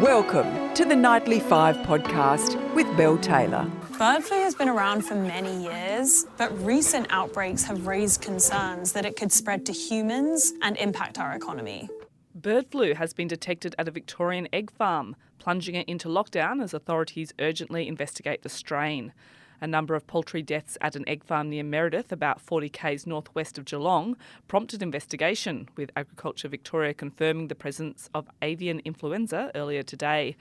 Welcome to the Nightly 5 podcast with Belle Taylor. Bird flu has been around for many years, but recent outbreaks have raised concerns that it could spread to humans and impact our economy. Bird flu has been detected at a Victorian egg farm, plunging it into lockdown as authorities urgently investigate the strain. A number of poultry deaths at an egg farm near Meredith, about 40 k's northwest of Geelong, prompted investigation, with Agriculture Victoria confirming the presence of avian influenza earlier today.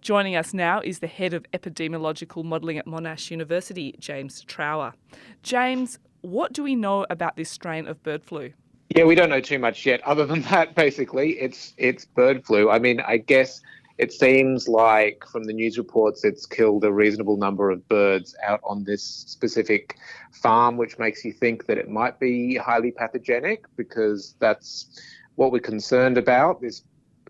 Joining us now is the Head of Epidemiological Modelling at Monash University, James Trower. James, what do we know about this strain of bird flu? Yeah, we don't know too much yet. Other than that, basically, it's bird flu. I mean, I guess it seems like from the news reports it's killed a reasonable number of birds out on this specific farm, which makes you think that it might be highly pathogenic, because that's what we're concerned about, this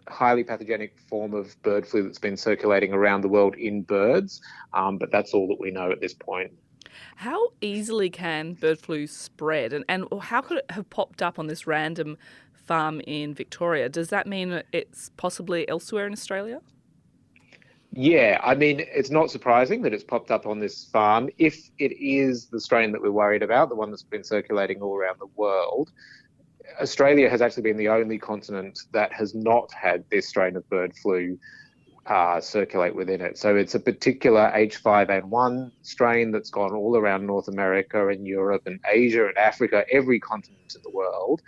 highly pathogenic form of bird flu that's been circulating around the world in birds. But that's all that we know at this point. How easily can bird flu spread, and how could it have popped up on this random farm in Victoria? Does that mean it's possibly elsewhere in Australia? Yeah, I mean, it's not surprising that it's popped up on this farm. If it is the strain that we're worried about, the one that's been circulating all around the world, Australia has actually been the only continent that has not had this strain of bird flu circulate within it. So it's a particular H5N1 strain that's gone all around North America and Europe and Asia and Africa, every continent in the world,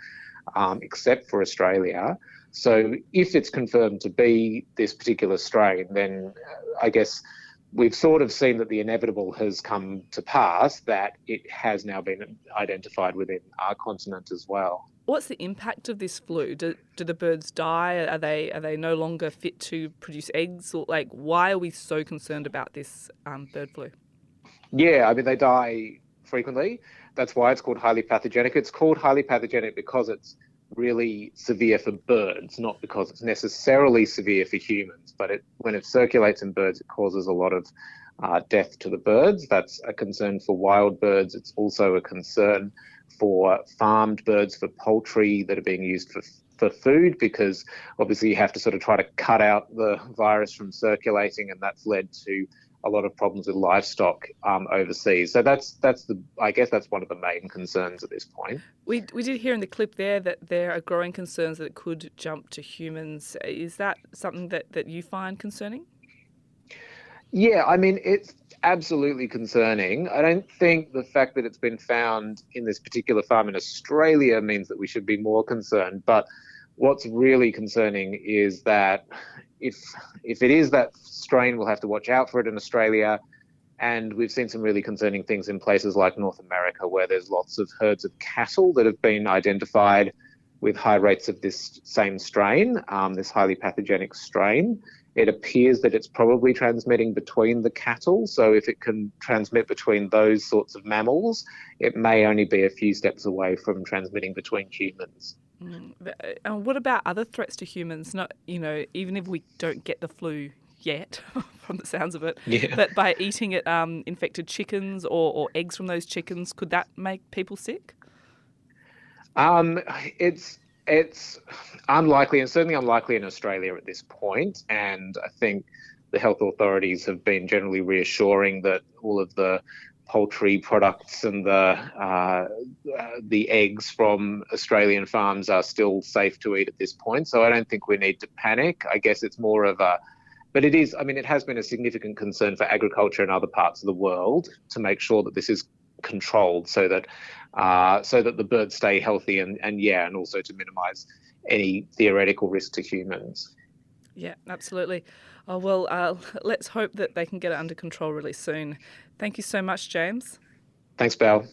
except for Australia. So if it's confirmed to be this particular strain, then I guess we've sort of seen that the inevitable has come to pass, that it has now been identified within our continent as well. What's the impact of this flu? Do the birds die? Are they no longer fit to produce eggs? Or why are we so concerned about this bird flu? Yeah, I mean, they die frequently. That's why it's called highly pathogenic. It's called highly pathogenic because it's really severe for birds, not because it's necessarily severe for humans. But when it circulates in birds, it causes a lot of death to the birds. That's a concern for wild birds. It's also a concern for farmed birds, for poultry that are being used for food, because obviously you have to sort of try to cut out the virus from circulating, and that's led to a lot of problems with livestock overseas. So I guess that's one of the main concerns at this point. We did hear in the clip there that there are growing concerns that it could jump to humans. Is that something that you find concerning? Yeah, I mean, it's absolutely concerning. I don't think the fact that it's been found in this particular farm in Australia means that we should be more concerned. But what's really concerning is that if it is that strain, we'll have to watch out for it in Australia. And we've seen some really concerning things in places like North America, where there's lots of herds of cattle that have been identified with high rates of this same strain, this highly pathogenic strain. It appears that it's probably transmitting between the cattle. So if it can transmit between those sorts of mammals, it may only be a few steps away from transmitting between humans. What about other threats to humans? Not, even if we don't get the flu yet, from the sounds of it, but by eating it, infected chickens or eggs from those chickens, could that make people sick? It's unlikely, and certainly unlikely in Australia at this point. And I think the health authorities have been generally reassuring that all of the poultry products and the eggs from Australian farms are still safe to eat at this point. So I don't think we need to panic. I guess it's more of but it is, I mean, it has been a significant concern for agriculture in other parts of the world to make sure that this is controlled so that the birds stay healthy and also to minimise any theoretical risk to humans. Yeah, absolutely. Oh, well, let's hope that they can get it under control really soon. Thank you so much, James. Thanks, Belle.